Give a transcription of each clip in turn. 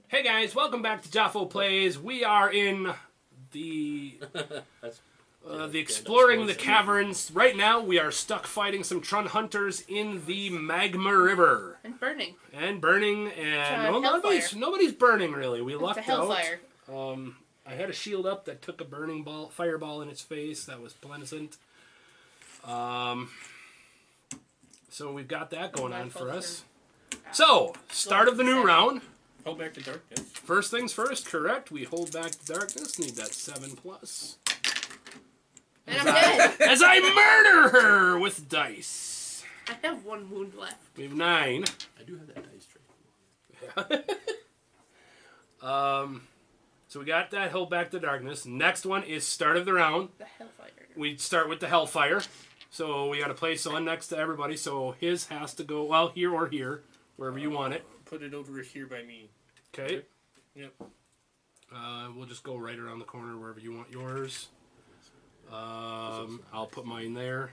Hey guys, welcome back to Jafo Plays. We are in the exploring the caverns. Right now, we are stuck fighting some Trun hunters in the magma river. And burning. And well, nobody's burning really. We lucked out. Hellfire. I had a shield up that took a fireball in its face. That was pleasant. So we've got that going on for us. So, start of the new round. Hold back the darkness. First things first, correct. We hold back the darkness. Need that 7+. And I'm dead. As I murder her with dice. I have 1 wound left. We have 9. I do have that dice tray. Yeah. So we got that. Hold back the darkness. Next one is start of the round. The Hellfire. We start with the Hellfire. So we got to place one next to everybody. So his has to go, well, here or here, wherever you want it. Put it over here by me. Okay. Yep. We'll just go right around the corner wherever you want yours. I'll put mine there.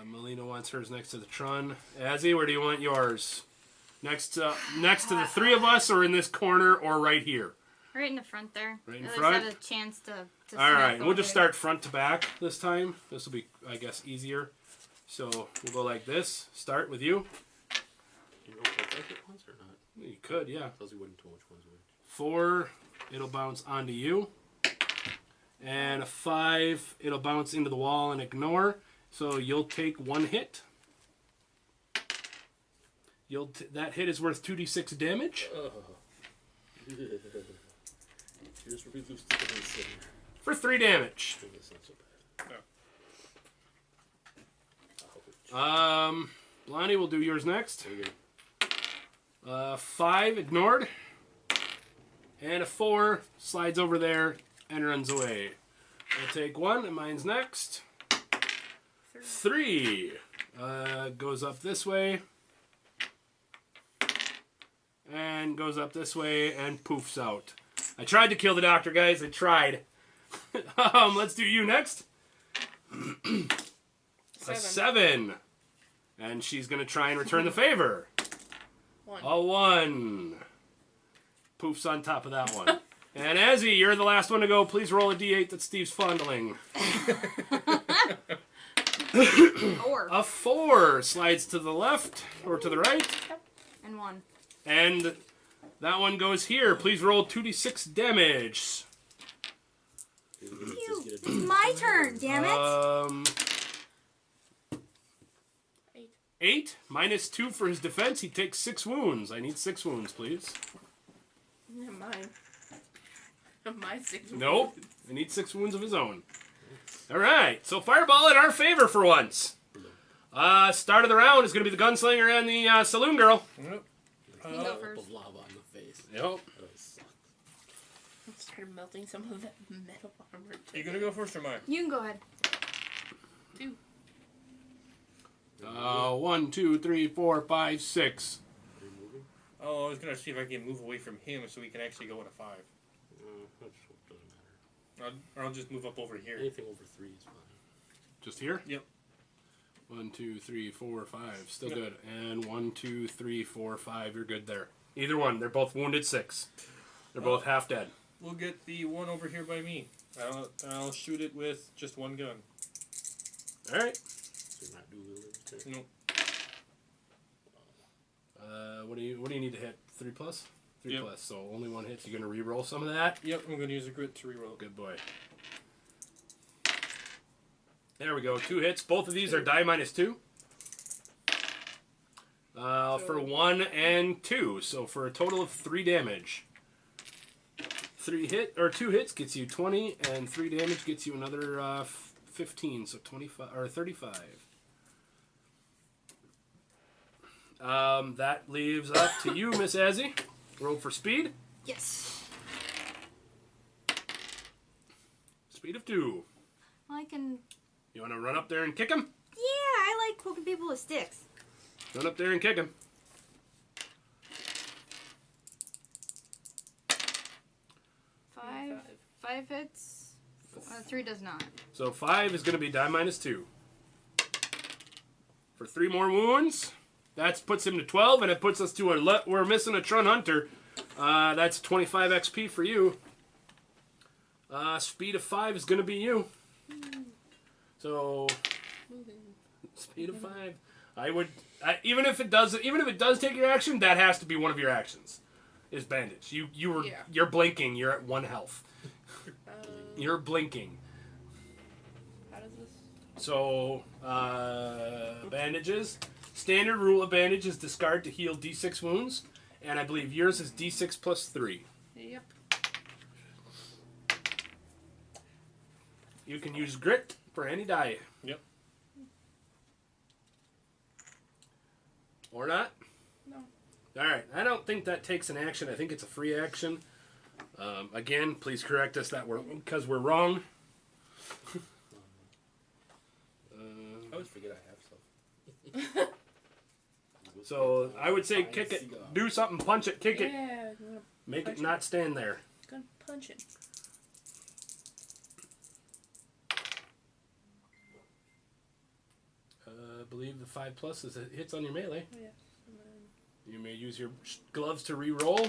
Melina wants hers next to the Trun. Azzy, where do you want yours? Next to the 3 of us, or in this corner, or right here? Right in the front there. Right in At front? least have a chance to All right, we'll just start front to back this time. This will be, I guess, easier. So we'll go like this. Start with you. You know if I hit once or not? You could, yeah. Tells you wouldn't know which one's which. 4, it'll bounce onto you. And a 5, it'll bounce into the wall and ignore. So you'll take 1 hit. That hit is worth 2d6 damage. Here's where we lose the dice. For 3 damage. That's not so bad. Blondie, we'll do yours next. There you go. 5 ignored. And a 4 slides over there and runs away. I'll take 1, and mine's next. 3 goes up this way. And goes up this way and poofs out. I tried to kill the doctor, guys. I tried. Let's do you next. A 7. And she's going to try and return the favor. 1. A 1. Poofs on top of that one. And Azzy, you're the last one to go. Please roll a d8 that Steve's fondling. 4. A 4 slides to the left or to the right. And 1. And that one goes here. Please roll 2d6 damage. It's my turn, damn it. 8. Minus 2 for his defense. He takes 6 wounds. I need 6 wounds, please. Mine. My 6 wounds. Nope. I need 6 wounds of his own. All right. So fireball in our favor for once. Start of the round is going to be the gunslinger and the saloon girl. Yep. You go first. Of lava on the face. Yep. That sucks. I started melting some of that metal armor. Are you gonna go first or mine? You can go ahead. 2. 1, 2, 3, 4, 5, 6. Are you moving? Oh, I was gonna see if I can move away from him so we can actually go at a 5. That doesn't matter. I'll just move up over here. Anything over 3 is fine. Just here? Yep. 1, 2, 3, 4, 5. Still Yep. good. And 1, 2, 3, 4, 5. You're good there. Either one. They're both wounded 6. They're both half dead. We'll get the one over here by me. I'll shoot it with just 1 gun. All right. So you're not dual-wielding? Nope. What do you need to hit? 3+? 3+. Yep. So only 1 hit. You're gonna re-roll some of that. Yep, I'm gonna use a grit to reroll. Good boy. There we go. 2 hits. Both of these are die minus 2. For 1 and 2. So for a total of 3 damage. 2 hits gets you 20, and 3 damage gets you another 15. So 25 or 35. That leaves up to you, Miss Azzy. Roll for speed. Yes. Speed of 2. I can... You want to run up there and kick him? Yeah, I like poking people with sticks. Run up there and kick him. 5 hits. 3 does not. So 5 is going to be die minus 2. For 3 more wounds. That puts him to 12, and it puts us to we're missing a Trun Hunter. That's 25 XP for you. Speed of 5 is going to be you. So, speed of 5. Even if it does take your action, that has to be one of your actions. Is bandage. You're blinking. You're at 1 health. You're blinking. How does this? So, bandages. Standard rule of bandage is discard to heal D6 wounds, and I believe yours is D6 plus 3. Yep. You can use grit for any die. Yep. Or not. No. Alright, I don't think that takes an action. I think it's a free action. Again, please correct us because we're wrong. I always forget I have stuff. So I would say kick it, do something, punch it, kick it, Yeah. I'm gonna make punch it not stand there. Gonna punch it. I believe the 5+ is hits on your melee. Oh, yeah. You may use your gloves to re-roll.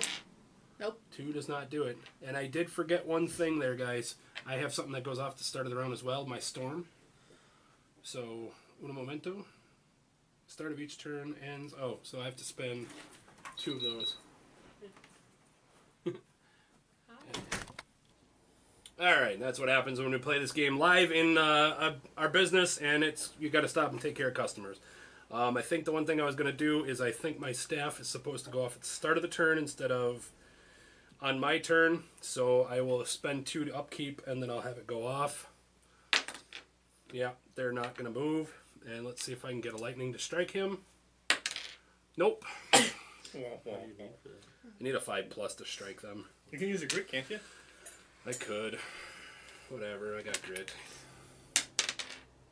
Nope. 2 does not do it. And I did forget one thing there, guys. I have something that goes off the start of the round as well, my storm. So, un momento. Start of each turn ends... Oh, so I have to spend 2 of those. Alright, that's what happens when we play this game live in our business, and you got to stop and take care of customers. I think the one thing I was going to do is I think my staff is supposed to go off at the start of the turn instead of on my turn, so I will spend 2 to upkeep, and then I'll have it go off. Yeah, they're not going to move, and let's see if I can get a lightning to strike him. Nope. I need a 5+ to strike them. You can use a grit, can't you? I could. Whatever, I got grit.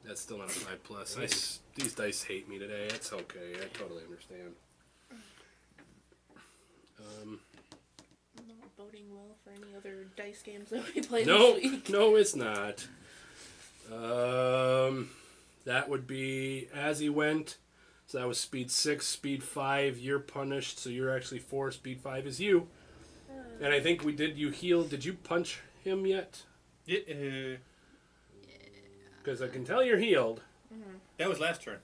That's still not a 5+. These dice hate me today. It's okay. I totally understand. Not boding well for any other dice games that we play No, this week. no, it's not. That would be as he went. So that was speed 6, speed 5. You're punished, so you're actually 4. Speed 5 is you. And I think you heal. Did you punch him yet? Yeah. Because I can tell you're healed. Mm-hmm. That was last turn.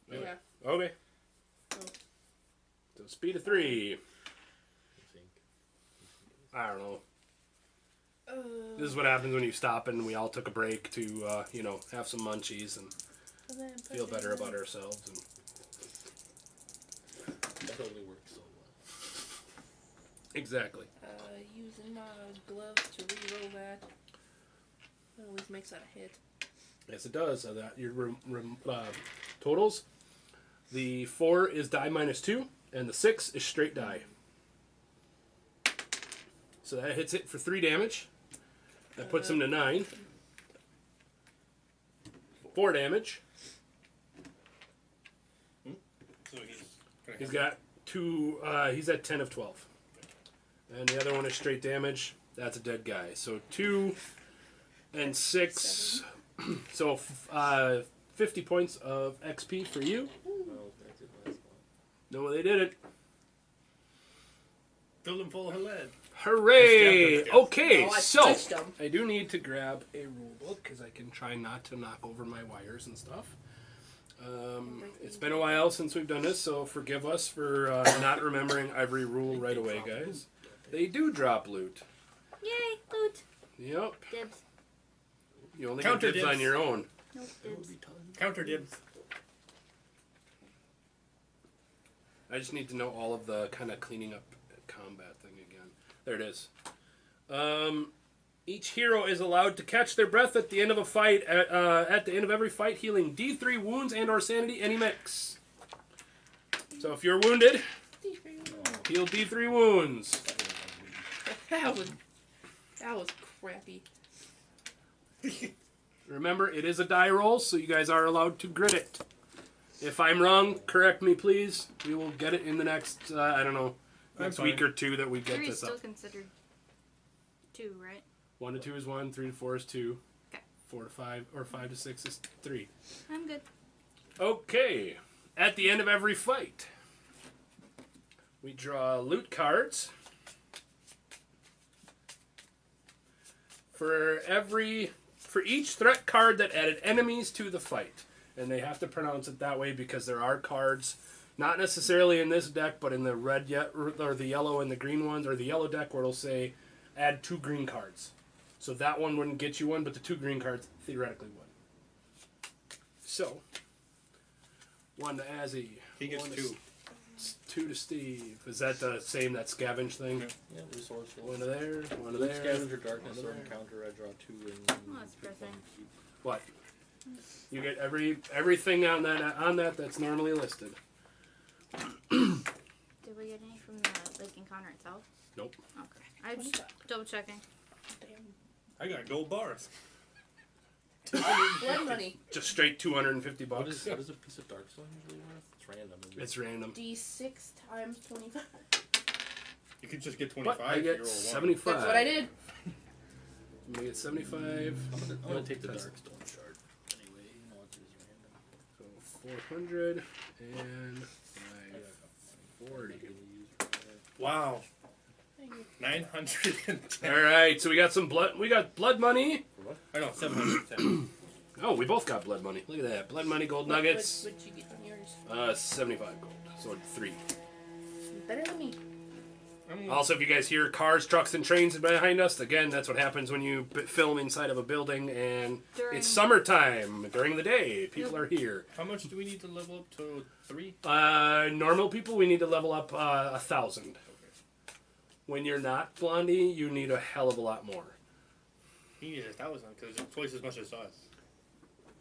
Yeah. Okay. Oh. So speed of 3. I don't know. This is what happens when you stop and we all took a break to, have some munchies and feel better about ourselves. And That only works so well. exactly. Using my gloves to re-roll that. That always makes that a hit. Yes, it does. So that your totals. The 4 is die -2, and the 6 is straight die. So that hits it for 3 damage. That puts him to 9. 4 damage. So He's got 2. He's at 10 of 12. And the other one is straight damage. That's a dead guy. So 2 and 6. So 50 points of XP for you. Well, that did last long. No, they didn't. Fill them full of lead. Hooray! Nice job. Okay, Oh, I so touched 'em. I do need to grab a rule book because I can try not to knock over my wires and stuff. It's been a while since we've done this, so forgive us for not remembering every rule right away, guys. They do drop loot. Yay, loot. Yep. Dibs. You only Counter get dibs on dibs. your own. Nope, There would dibs. be tons. Counter dibs. I just need to know all of the kind of cleaning up combat thing again. There it is. Each hero is allowed to catch their breath at the end of a fight. At the end of every fight, healing D3 wounds and/or sanity, any mix. So if you're wounded, heal D3 wounds. That was crappy. Remember, it is a die roll, so you guys are allowed to grit it. If I'm wrong, correct me, please. We will get it in the next, next week or 2 that we get 3 is this still up. considered 2, right? 1 to 2 is 1, 3 to 4 is 2, Okay. 4 to 5, or 5 to 6 is 3. I'm good. Okay. at the end of every fight, we draw loot cards. For each threat card that added enemies to the fight. And they have to pronounce it that way because there are cards, not necessarily in this deck, but in the red or the yellow and the green ones, or the yellow deck where it'll say add 2 green cards. So that one wouldn't get you one, but the 2 green cards theoretically would. So, 1 to Azzy. He gets 2. 2 to Steve. Is that the same, that scavenge thing? Yeah, resourceful. 1 to there, 1 to Loot, there. scavenger, darkness, or encounter. I draw 2 and. Oh, that's pressing. What? You get everything on that that's normally listed. Did we get any from the lake encounter itself? Nope. Okay. I was just double checking. Damn. I got gold bars. Blood money. Just straight $250. What is a piece of Dark Stone usually worth? It's random. Isn't it? It's random. D6 times 25. You could just get 25 But I if you roll get 1. 75. That's what I did. I'm gonna get 75. I'm gonna take the That's- Dark Stone shard. Anyway, you know it is random. So 400 and 540. Wow. Thank you. 910. All right, so we got some blood. We got blood money. I know, 710. Oh, we both got blood money. Look at that. Blood money, gold nuggets. What'd you get on yours? 75 gold. So 3. Better than me. Also, if you guys hear cars, trucks, and trains behind us, again, that's what happens when you film inside of a building and it's summertime during the day. People are here. How much do we need to level up to 3? Normal people, we need to level up 1,000. When you're not Blondie, you need a hell of a lot more. He needs 1,000 because it's twice as much as us.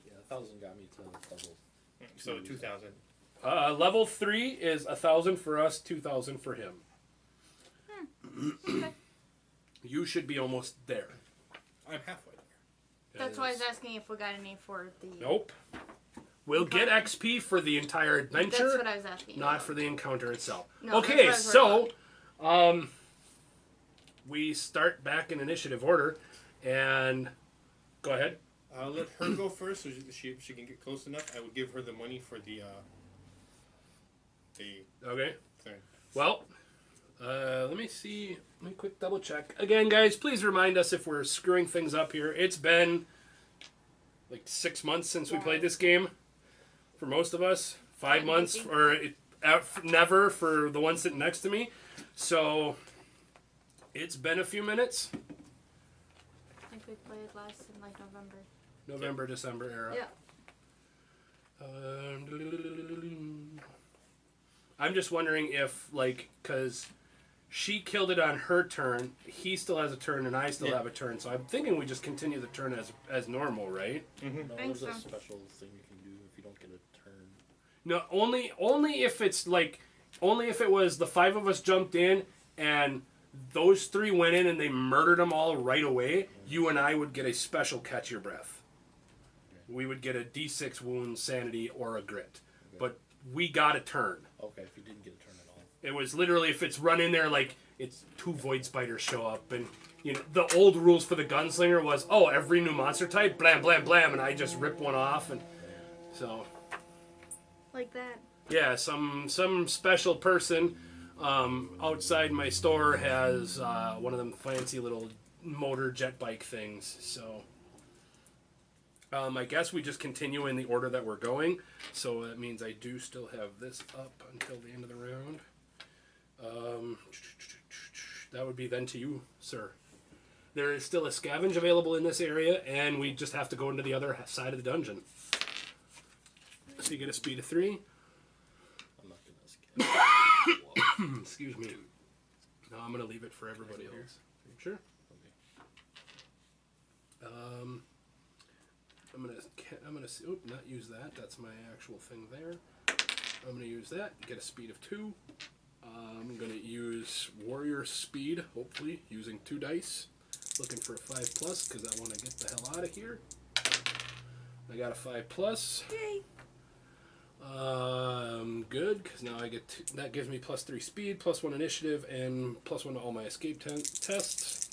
Yeah, 1,000 got me to level. So 2,000. Level 3 is 1,000 for us, 2,000 for him. Okay. You should be almost there. I'm halfway there. That's why I was asking if we got any for the... Nope. We'll get XP for the entire adventure, That's what I was asking. not for the encounter itself. No, Okay, that's what I was so we start back in initiative order, and go ahead. I'll let her go first so she can get close enough. I will give her the money for the Okay. thing. Well, let me see. Let me quick double check. Again, guys, please remind us if we're screwing things up here. It's been like 6 months since we played this game for most of us. 5 months, or never for the one sitting next to me. So it's been a few minutes. I think we played last in like November. November, December era. Yeah. I'm just wondering if, like, because she killed it on her turn, he still has a turn, and I still have a turn. So I'm thinking we just continue the turn as normal, right? Mm-hmm. No, Think there's a so. special thing you can do if you don't get a turn. No, only if it's like, only if it was the 5 of us jumped in and those 3 went in and they murdered them all right away. You and I would get a special catch your breath. We would get a D6 wound, sanity, or a grit. But we got a turn. Okay, if you didn't get a turn at all. It was literally, if it's run in there, like, it's 2 void spiders show up, and you know the old rules for the gunslinger was, oh, every new monster type, blam, blam, blam, and I just rip one off, and so Like that. yeah, some special person outside my store has one of them fancy little motor jet bike things. So I guess we just continue in the order that we're going. So that means I do still have this up until the end of the round. That would be then to you, sir. There is still a scavenge available in this area, and we just have to go into the other side of the dungeon. So you get a speed of 3. I'm not gonna skip. Excuse me. No, I'm gonna leave it for everybody else. Sure. I'm gonna not use that. That's my actual thing there. I'm gonna use that. Get a speed of 2. I'm gonna use warrior speed. Hopefully, using 2 dice. Looking for a 5+ because I want to get the hell out of here. I got a 5+. Yay. Good, because now I get that gives me +3 speed, +1 initiative, and +1 to all my escape tests.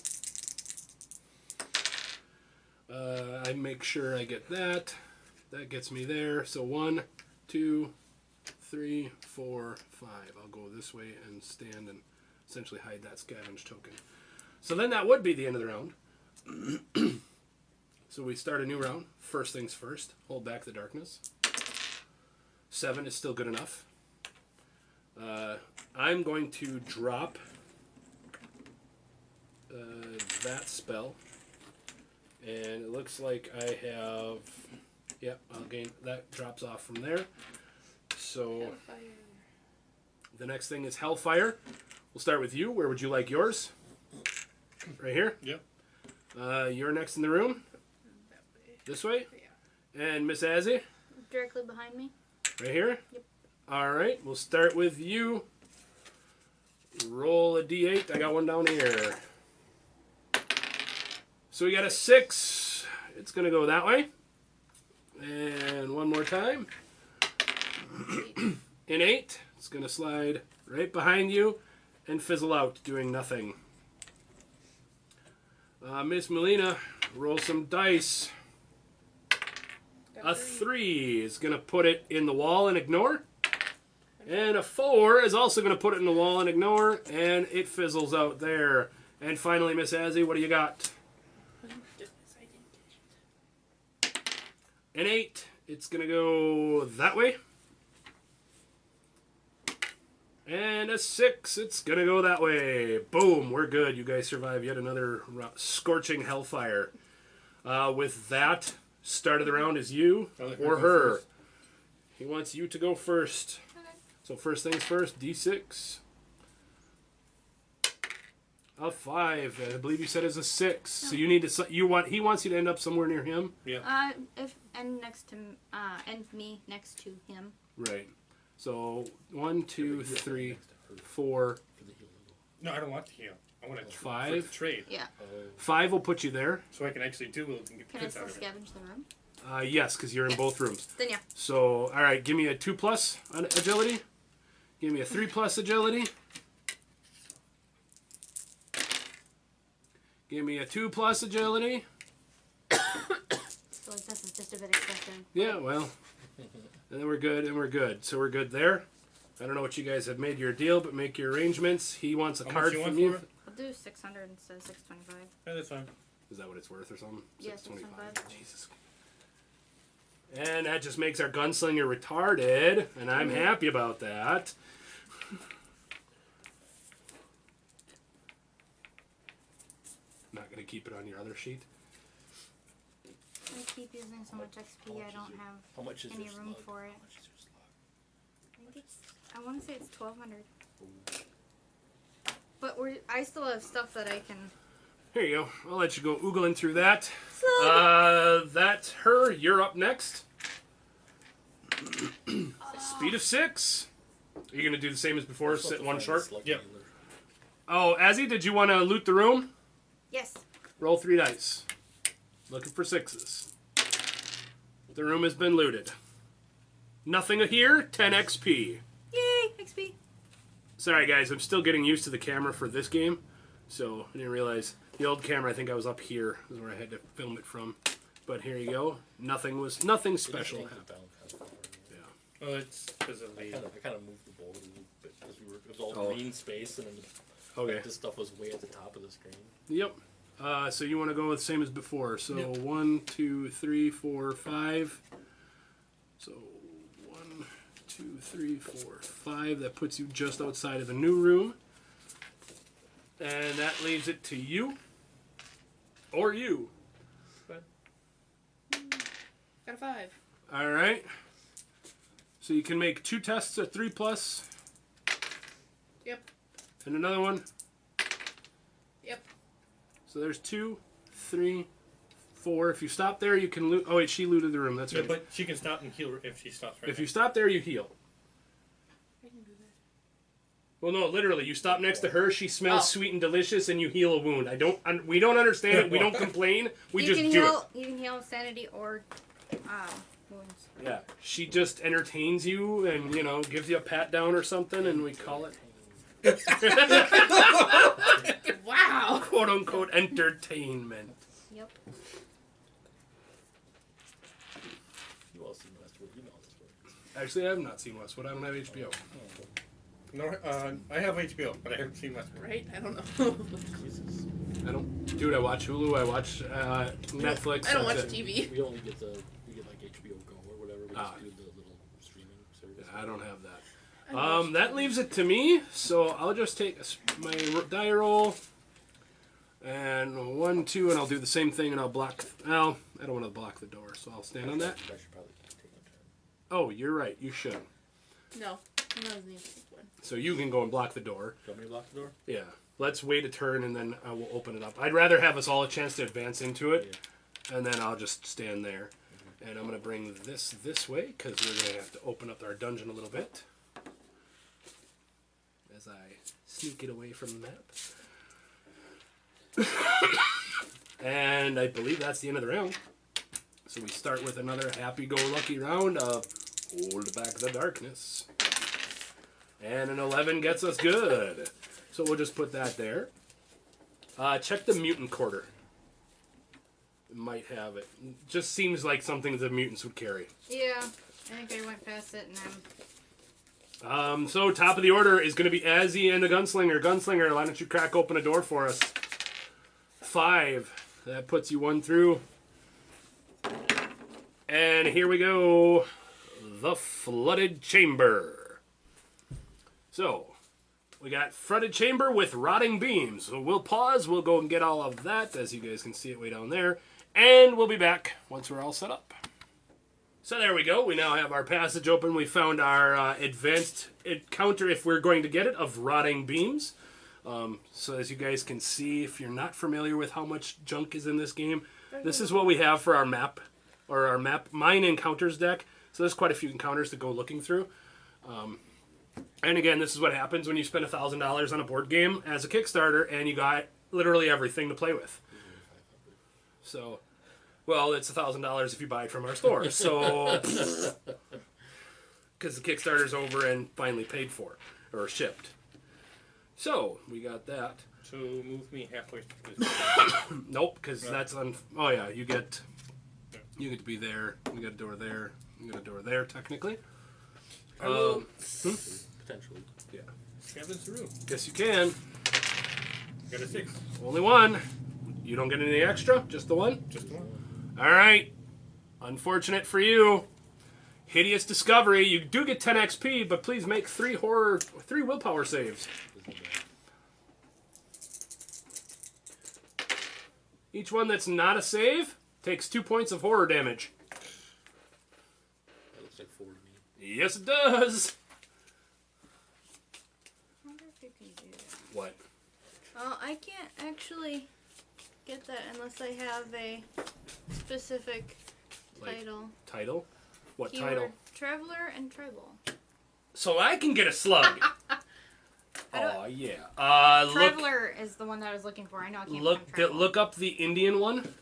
I make sure I get that. That gets me there. So 1, 2, 3, 4, 5. I'll go this way and stand and essentially hide that scavenge token. So then that would be the end of the round. So we start a new round. First things first. Hold back the darkness. 7 is still good enough. I'm going to drop that spell. And it looks like I have... Yep, I'll gain... That drops off from there. So... Hellfire. The next thing is Hellfire. We'll start with you. Where would you like yours? Right here? Yep. You're next in the room. That way. This way? Yeah. And Miss Azzy? Directly behind me. Right here? Yep. Alright, we'll start with you. Roll a d8. I got one down here. So we got a 6. It's going to go that way. And one more time. An 8. It's going to slide right behind you and fizzle out, doing nothing. Miss Melina, roll some dice. Got A 3 is going to put it in the wall and ignore. And a 4 is also going to put it in the wall and ignore. And it fizzles out there. And finally, Miss Azzy, what do you got? Goodness, I didn't get it. An 8. It's going to go that way. And a 6. It's going to go that way. Boom. We're good. You guys survive yet another scorching hellfire. With that, start of the round is you or her. He wants you to go first. Okay. So first things first, D6. A 5. I believe you said is a 6. No. So you need to. He wants you to end up somewhere near him. Yeah. If and me next to him. Right. So 1, 2, 3, 4. No, I don't want to heal. I want to 5? trade. Yeah. 5 will put you there. So I can actually do it and get Can I goods still out of it. scavenge the room? Yes, because you're in both rooms. Then yeah. So, all right, give me a 2+ on agility. Give me a 3+ agility. Give me a 2+ agility. So like this is just a bit excessive. Yeah, well, and then we're good, and we're good. So we're good there. I don't know what you guys have made your deal, but make your arrangements. He wants a How card much you from want you. for it? I'll do 600 instead of 625. Yeah, that's fine. Is that what it's worth or something? Yeah, 625. Jesus. And that just makes our gunslinger retarded, and I'm happy about that. Not going to keep it on your other sheet. I keep using so much XP, I don't have How much is any your room slug? for it. How much is your slug? I think it's, I want to say it's 1200. But I still have stuff that I can. Here you go. I'll let you go oogling through that. Slug! That's her. You're up next. Speed of 6. Are you going to do the same as before? What's up Sit to one find short? slug Yep. dealer? Oh, Azzy, did you want to loot the room? Yes. Roll 3 dice. Looking for 6s. The room has been looted. Nothing here. 10 XP. Yay, XP. Sorry, guys. I'm still getting used to the camera for this game. So I didn't realize. The old camera, I think I was up here. Is where I had to film it from. But here you go. Nothing special It just happened. down kind of far. Yeah. Oh, it's because of I the. kind of moved the board a little bit because it was all Oh. green space and then Okay. this stuff was way at the top of the screen. Yep. So you want to go with the same as before. So Yep. 1, 2, 3, 4, 5. So 1, 2, 3, 4, 5. That puts you just outside of the new room. And that leaves it to you. Or you. Got a 5. Alright. So you can make 2 tests at 3+. Yep. And another one. Yep. So there's 2, 3, 4. If you stop there, you can loot. Oh, wait, she looted the room. That's Yeah, right. but she can stop and heal if she stops right If you stop there, you heal. I can do that. Well, no, literally, you stop next to her. She smells Oh. sweet and delicious, and you heal a wound. We don't understand it. We don't complain. We just do it. You can heal sanity or wounds. Yeah, she just entertains you, and gives you a pat down or something, and we call it Wow. quote unquote entertainment. Yep. You all seem to know this word. Actually, I have not seen Westwood. I don't have HBO. No, I have HBO, but I haven't seen Westwood. Right? I don't know. Jesus. I don't. Dude, I watch Hulu. I watch Netflix. I don't watch that's it. TV. We only get like HBO Go or whatever. We just do the little streaming service. I don't have that. I don't watch That TV. leaves it to me. So I'll just take my die roll. And 1, 2, and I'll do the same thing, and I'll block. Well, I don't want to block the door, so I'll stand on that. I should probably take a turn. Oh, you're right. You should. No. He doesn't need to take one. So you can go and block the door. Do you want me to block the door? Yeah. Let's wait a turn, and then I will open it up. I'd rather have us all a chance to advance into it, and then I'll just stand there. And I'm going to bring this way, because we're going to have to open up our dungeon a little bit. As I sneak it away from the map. And I believe that's the end of the round. So we start with another happy-go-lucky round of Hold Back the Darkness. And an 11 gets us good. So we'll just put that there. Check the mutant quarter. It might have it. Just seems like something the mutants would carry. Yeah, I think I went past it and So top of the order is going to be Azzy and the Gunslinger. Gunslinger, why don't you crack open a door for us? 5. That puts you 1 through. And here we go. The Flooded Chamber. So, we got Flooded Chamber with Rotting Beams. So we'll pause. We'll go and get all of that, as you guys can see it way down there. And we'll be back once we're all set up. So there we go. We now have our passage open. We found our advanced encounter, if we're going to get it, of Rotting Beams. So as you guys can see, if you're not familiar with how much junk is in this game, this is what we have for our map, or our mine encounters deck. So there's quite a few encounters to go looking through. And again, this is what happens when you spend $1,000 on a board game as a Kickstarter, and you got literally everything to play with. So, well, it's $1,000 if you buy it from our store. So, because the Kickstarter's over and finally paid for, or shipped. So, we got that. So move me halfway through this. Nope, because that's on. Oh yeah, you get to be there. You got a door there. You got a door there, technically. Potentially. Yeah. Cabin through. Guess you can. Got a 6. Only 1. You don't get any extra. Just the 1. Just 1. All right. Unfortunate for you. Hideous Discovery. You do get 10 XP, but please make 3 willpower saves. Each one that's not a save takes 2 points of horror damage. That looks like 4 to me. Yes, it does. I wonder if you can do that. What? Well, I can't actually get that unless I have a specific Like- title. Title? What Keyword, title? Traveler and Tribal. So I can get a slug. I don't- Oh yeah. Look. Traveler is the one that I was looking for. I know I can't find Tribal. Look up the Indian one.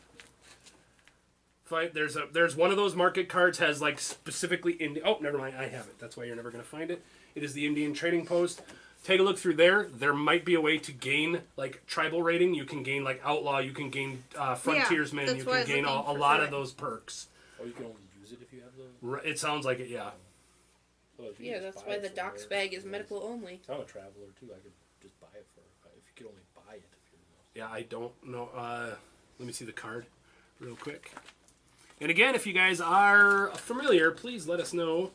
There's one of those market cards has like specifically Indian. Oh, never mind. I have it. That's why you're never gonna find it. It is the Indian Trading Post. Take a look through there. There might be a way to gain like tribal rating. You can gain like outlaw. You can gain frontiersman. that's You why I can was gain a looking lot for of it. those perks. Oh, you can only use it if you have the. It sounds like it. Yeah. Oh, if you Yeah, just that's buy why it the from Doc's there, bag is medical only. I'm a traveler too. I could just buy it for. If you could only buy it if you're. Yeah, I don't know. Let me see the card real quick. And again, if you guys are familiar, please let us know.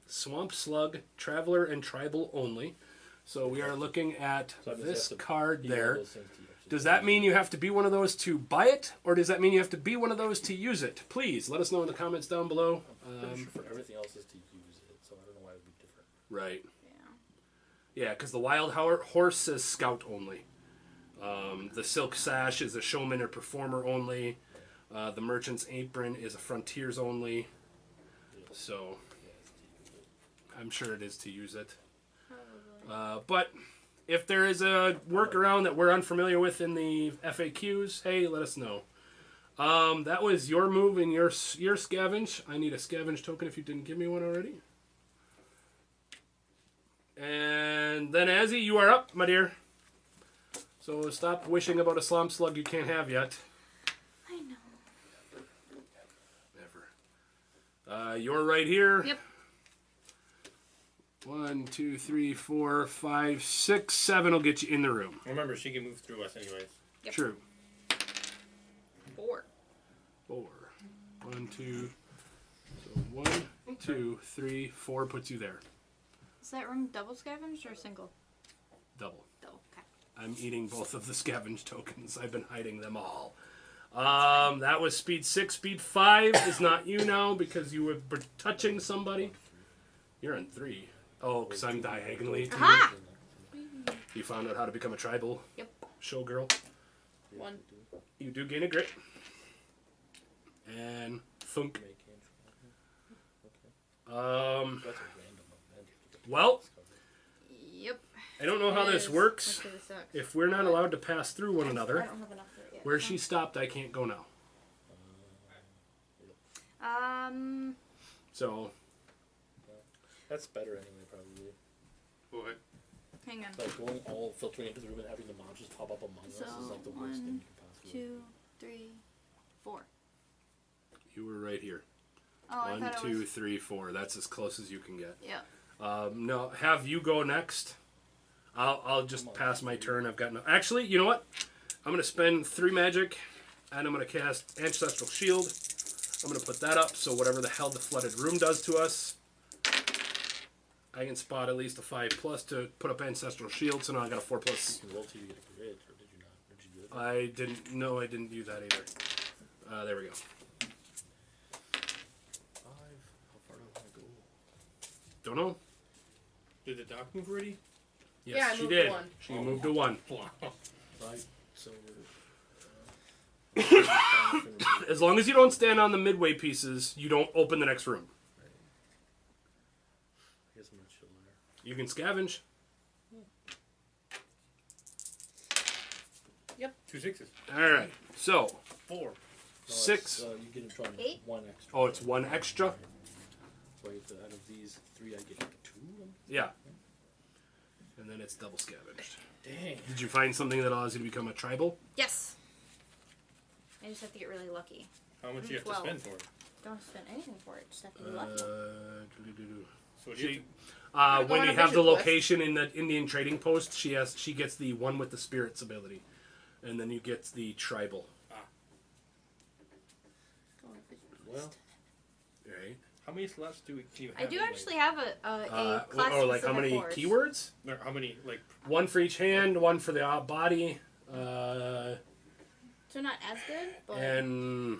Swamp Slug, Traveler, and Tribal only. So we are looking at So I just this have to card be one of there. those things to actually Does that use mean it. you have to be one of those to buy it? Or does that mean you have to be one of those to use it? Please, let us know in the comments down below. I'm pretty sure for everything else is to use it, so I don't know why it would be different. Right. Yeah. Yeah, because the Wild Horse says Scout only. The Silk Sash is a Showman or Performer only. The Merchant's Apron is a Frontiers only. So, I'm sure it is to use it. Probably. But if there is a workaround that we're unfamiliar with in the FAQs, hey, let us know. That was your move and your scavenge. I need a scavenge token if you didn't give me one already. And then Azzy, you are up, my dear. So stop wishing about a slump slug you can't have yet. I know. Never. You're right here. Yep. 1, 2, 3, 4, 5, 6, 7 will get you in the room. Remember, she can move through us anyways. Yep. True. 4. 4. 1, 2. So 1, 2, 3, 4 puts you there. Is that room double scavenged or single? Double. Double. Okay. I'm eating both of the scavenge tokens. I've been hiding them all. That was speed 6. Speed 5 is not you now because you were touching somebody. You're on 3. Oh, because I'm diagonally. Aha! You found out how to become a tribal Yep. showgirl. 1. You do gain a grit. And thunk. That's a random event. Well, Yep. I don't know how It this is. works. Okay, this sucks. If we're not allowed to pass through one I another, don't have enough for it yet. where she stopped, I can't go now. So, That's better anyway, probably. what? Hang on. Like going all filtering into the room and having the monsters pop up among us is like the worst thing you can possibly 2, 3, 4. You were right here. Oh, I 1, thought it 2, was. 3, 4. That's as close as you can get. Yeah. No, have you go next. I'll just pass my turn. I've got no. Actually, you know what? I'm gonna spend 3 magic, and I'm gonna cast Ancestral Shield. I'm gonna put that up so whatever the hell the flooded room does to us, I can spot at least a 5+ to put up Ancestral Shield. So now I got a 4+. You can roll till you get a grid, or did you not? Did you do it? I didn't. No, I didn't do that either. There we go. 5. How far do I want to go? Don't know. Did the dock move already? Yes, Yeah, I she moved did. to 1. She moved to 1. Wow. 5. So As long as you don't stand on the midway pieces, you don't open the next room. I guess I'm gonna chill there. You can scavenge. 2 6s. All right. So 4. No, 6. It's, you get to try 8? 1 extra. Oh, it's 1 extra. So I get to, out of these 3, I get 2 of them. Yeah. And then it's double scavenged. Dang. Did you find something that allows you to become a tribal? Yes. I just have to get really lucky. How much do you have to 12. spend for it? Don't spend anything for it. Just have to be lucky. Doo-doo-doo-doo. So do you She, We're going when on you a have the vision quest. location in the Indian trading post, she gets the one with the spirits ability, and then you get the tribal. Go on a vision Well, quest. Right. how many slots can you I have? do in, actually have a class or like how specific many course. keywords? Like, how many, like, 1 for each hand, 1 for the body, So not as good, but and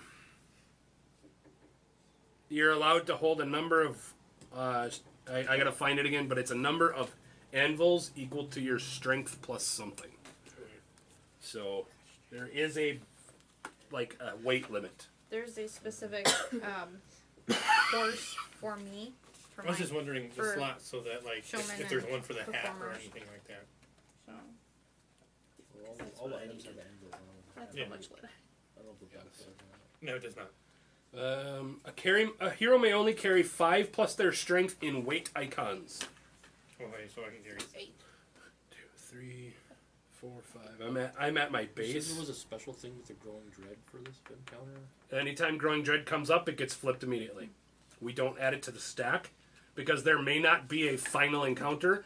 you're allowed to hold a number of. I gotta find it again, but it's a number of anvils equal to your strength plus something. So there is a weight limit. there's a specific course for me. For I was my, just wondering the for slots so that, like, showmen if there's and one for the hat or performers. anything like that. so all the items have anvils on them. That's Yeah. how much lead. I don't know if the box does or not. No, it does not. A hero may only carry 5 plus their strength in weight icons. Okay, so I can carry. 8. 2, 3, 4, 5. I'm at my You said base. there was a special thing with the growing dread for this encounter? Anytime growing dread comes up, it gets flipped immediately. We don't add it to the stack because there may not be a final encounter,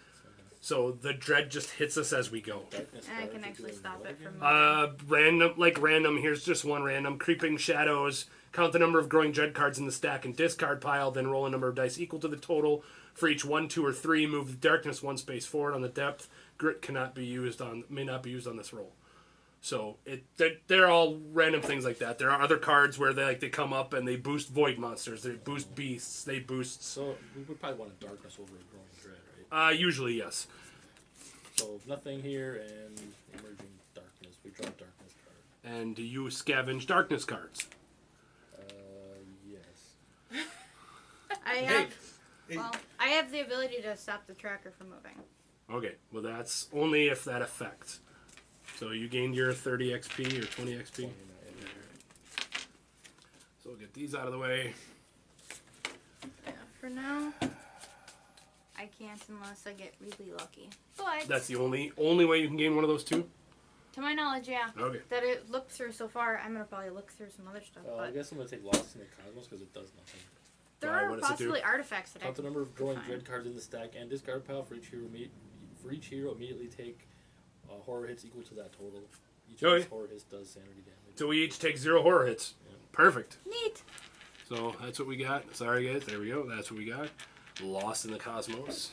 so the dread just hits us as we go. Darkness and I card can for actually doing stop what it again? from Random. Here's just one random. Creeping shadows. Count the number of growing dread cards in the stack and discard pile. Then roll a number of dice equal to the total for each 1, 2, or 3. Move the darkness 1 space forward on the depth. Grit may not be used on this roll. So they're all random things like that. There are other cards where they come up and they boost void monsters. They boost beasts. They boost. So we would probably want a darkness over a growing dread, right? Usually yes. So nothing here and emerging darkness. We draw a darkness card. And do you scavenge darkness cards? Yes. I have I have the ability to stop the tracker from moving. Okay, well that's only if that affects. So you gained your 30 XP or 20 XP. So we'll get these out of the way. Yeah, for now I can't unless I get really lucky. But That's the only way you can gain one of those two? to my knowledge, yeah. Okay. That it looked through so far, I'm gonna probably look through some other stuff. I But guess I'm gonna take Lost in the Cosmos because it does nothing. There Why? are What does it do? possibly artifacts that I Count the can number of drawing find. dread cards in the stack and discard pile for each hero. For each hero, immediately take horror hits equal to that total. Each of Okay. these horror hits does sanity damage. So we each take 0 horror hits. Yeah. Perfect. Neat. So that's what we got. Sorry, guys. There we go. That's what we got. Lost in the cosmos.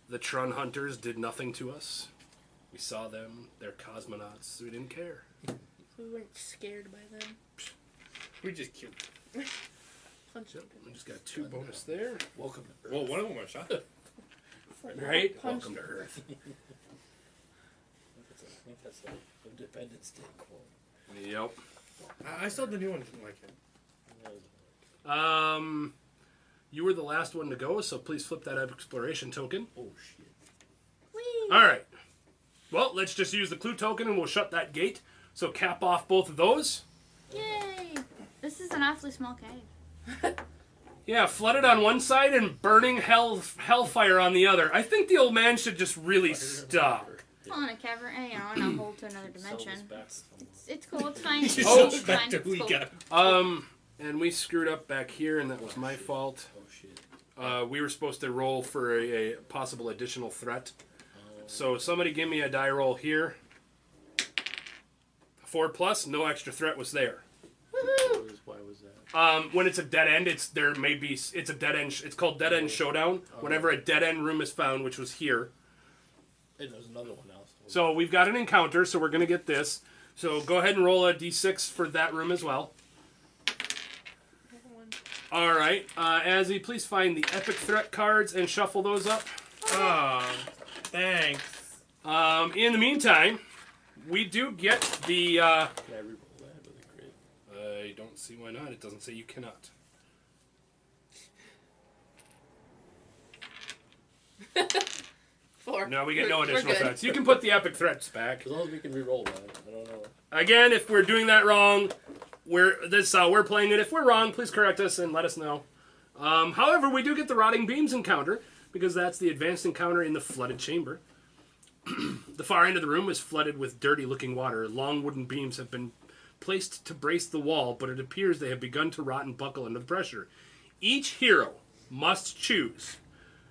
The Trun Hunters did nothing to us. We saw them. They're cosmonauts. So we didn't care. We weren't scared by them. We just killed. Punch them. We just got 2 bonus there. Welcome to Earth. Well, one of them was shot. Right? Punch Welcome to Earth. I think that's like Independence Day quote. Yep. I saw the new one. Didn't like it. You were the last one to go, so please flip that exploration token. Oh shit. Whee! All right. Well, let's just use the clue token and we'll shut that gate. So cap off both of those. Yay! This is an awfully small cave. Yeah, flooded on one side and burning hellfire on the other. I think the old man should just really stop. Well, in a cavern, in a hole to another Sell this dimension. back somewhere. It's cool. It's fine. It's Oh, fine. back to It's who we cool. got. And we screwed up back here, and that was my fault. Oh shit. We were supposed to roll for a possible additional threat. Oh. So somebody give me a die roll here. 4+, no extra threat was there. Why was that? When it's a dead end, it's a dead end. It's called dead end showdown. Whenever a dead end room is found, which was here. Hey, there's another one else. So we've got an encounter, so we're gonna get this. So go ahead and roll a d6 for that room as well. One. All right, Azzy, please find the epic threat cards and shuffle those up. Oh, thanks. In the meantime, we do get the. Can I reroll that with a crit? I don't see why not. It doesn't say you cannot. Four. No, we get no We're additional good. threats. You can put the epic threats back. As long as we can reroll that. I don't know. Again, if we're doing that wrong, we're playing it. If we're wrong, please correct us and let us know. However, we do get the Rotting Beams encounter, because that's the advanced encounter in the flooded chamber. The far end of the room is flooded with dirty-looking water. Long wooden beams have been placed to brace the wall, but it appears they have begun to rot and buckle under the pressure. Each hero must choose.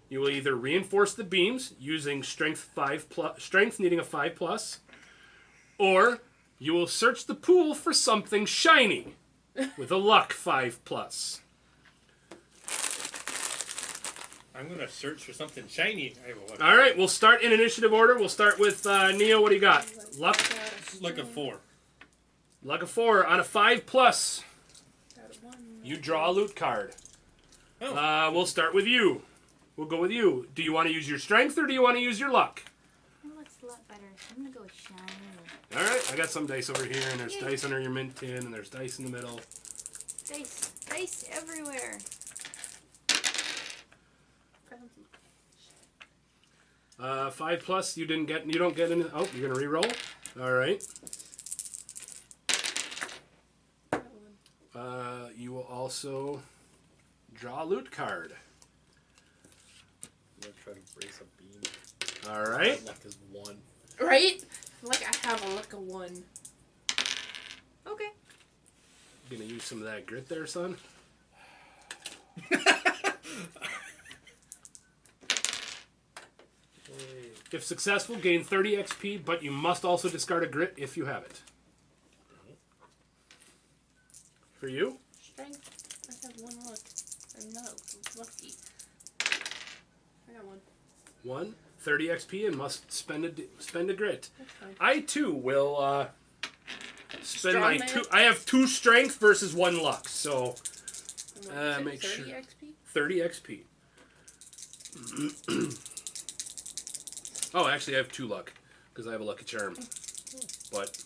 You will either reinforce the beams using strength needing a 5+, or you will search the pool for something shiny with a luck 5+. I'm gonna search for something shiny. I will look. All right, we'll start in initiative order. We'll start with Neo. What do you got? Luck. Like a 4. Luck of 4 on a 5+. Got one. You draw a loot card. Oh. We'll start with you. We'll go with you. Do you want to use your strength or do you want to use your luck? Oh, that's a lot better. I'm gonna go with shiny. All right, I got some dice over here, and there's dice under your mint tin, and there's dice in the middle. Dice everywhere. Found some. 5+. You don't get any. Oh, you're gonna re-roll. All right. Got one. You will also draw a loot card. I'm gonna try to brace a beam. All right. Luck is 1. Right? Like I have a luck of one. Okay. Gonna use some of that grit there, son. Hey. If successful, gain 30 XP, but you must also discard a grit if you have it. For you? Strength. I have one luck. I'm not lucky. I got one. 1, 30 XP, and must spend a grit. That's fine. I too will spend Strong my man? 2. I have 2 strength versus 1 luck, so And make 30 sure. XP? 30 XP. Oh, actually, I have 2 luck because I have a lucky charm. But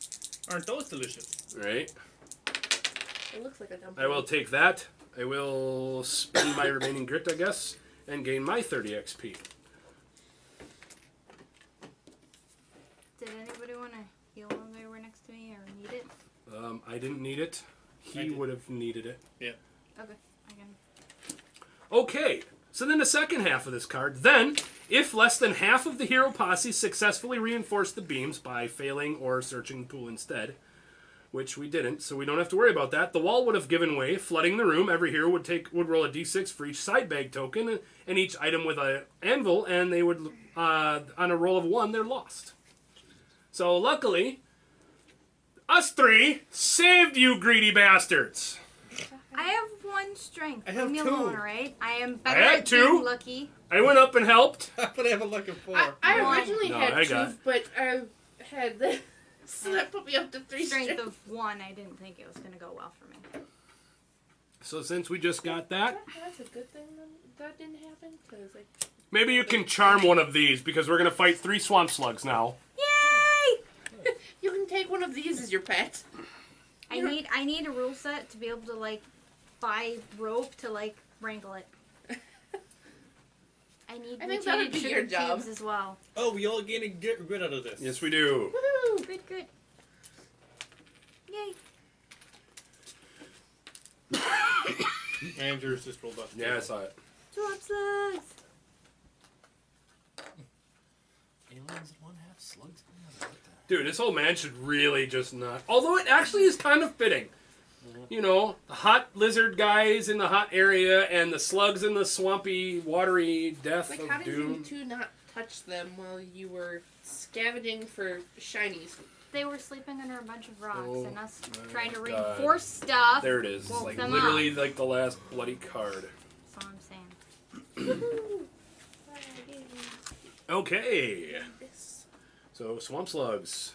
Aren't those delicious? right, It looks like a dumpling. I will take that. I will spend my remaining grit, I guess, and gain my 30 XP. Did anybody want to heal while they were next to me or need it? I didn't need it. I He did. would have needed it. Okay, I can. Okay, so then the second half of this card. Then, if less than half of the hero posse successfully reinforce the beams by failing or searching the pool instead, which we didn't, so we don't have to worry about that. The wall would have given way, flooding the room. Every hero would roll a d6 for each side bag token, and each item with an anvil, and they would, on a roll of 1, they're lost. So luckily, us 3 saved you greedy bastards. I have 1 strength. I have Leave me 2. alone, alright? I am better had at 2. being lucky. I went up and helped. But I have a luck of 4. I One. originally No, had I 2, got- but I had the. So that put me up to 3 Strength strength. of 1, I didn't think it was going to go well for me. So since we just got that, That's a good thing that didn't happen, because like. maybe you can charm one of these, because we're going to fight 3 swamp slugs now. Yay! You can take one of these as your pet. I need a rule set to be able to, like, buy rope to, like, wrangle it. I need I think that would mutated be sugar your job. cubes as well. Oh, we all gain a grid out of this. Yes, we do. Woohoo! Good, good. Yay. Andrew's just rolled up. Yeah, I saw it. Swamp slugs! Aliens in one, have slugs in the other. What the- Dude, this whole man should really just not... Although it actually is kind of fitting. You know, the hot lizard guys in the hot area and the slugs in the swampy, watery death Like, of how did doom. you two not touch them while you were scavenging for shinies? They were sleeping under a bunch of rocks, Oh and us my trying to God. reinforce stuff. There it is. It's Woke like them literally like the last bloody card. That's all I'm saying. Okay. This. So, swamp slugs.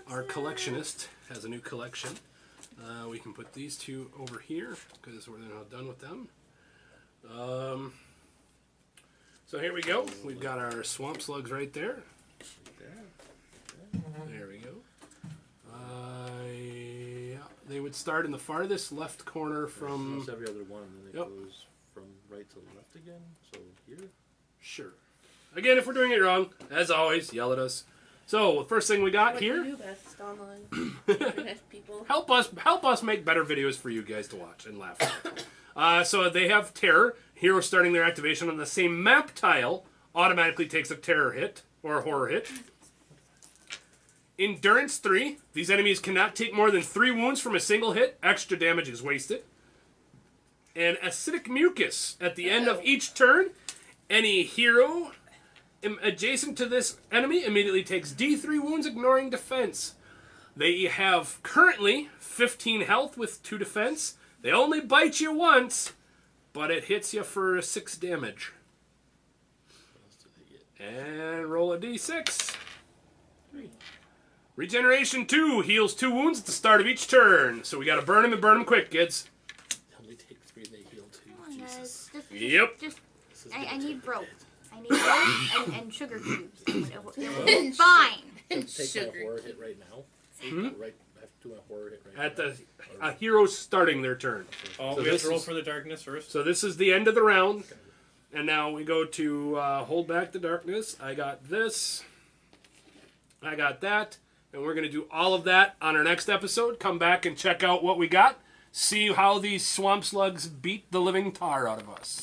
Our collectionist has a new collection. We can put these 2 over here because we're not done with them. So here we go. We've got our swamp slugs right there. There we go. Yeah, they would start in the farthest left corner from... Almost every other one, and then it Yep. goes from right to left again. So here. Sure. Again, if we're doing it wrong, as always, yell at us. So, the first thing we got What here... you do best online. Internet people. Help us make better videos for you guys to watch and laugh at. So they have Terror. Hero starting their activation on the same map tile automatically takes a Terror hit or a Horror hit. Endurance 3. These enemies cannot take more than 3 wounds from a single hit. Extra damage is wasted. And Acidic Mucus. At the end of each turn, any hero adjacent to this enemy immediately takes D3 wounds, ignoring defense. They have currently 15 health with 2 defense. They only bite you once, but it hits you for 6 damage. What else do they get? And roll a d6. 3. Regeneration 2 heals 2 wounds at the start of each turn. So we gotta burn them and burn them quick, kids. They only take 3 and they heal 2. Come on, Jesus. guys. Yep. Just, This is I gonna need take rope. a I need rope and sugar cubes. It will And be fine. bit. And Take my sugar. horror hit right now. Hmm? Right, I have to do my horror hit right At now. the a hero's starting their turn. Oh, So we have this to roll is- for the darkness first. So this is the end of the round. And now we go to hold back the darkness. I got this. I got that. And we're going to do all of that on our next episode. Come back and check out what we got. See how these swamp slugs beat the living tar out of us.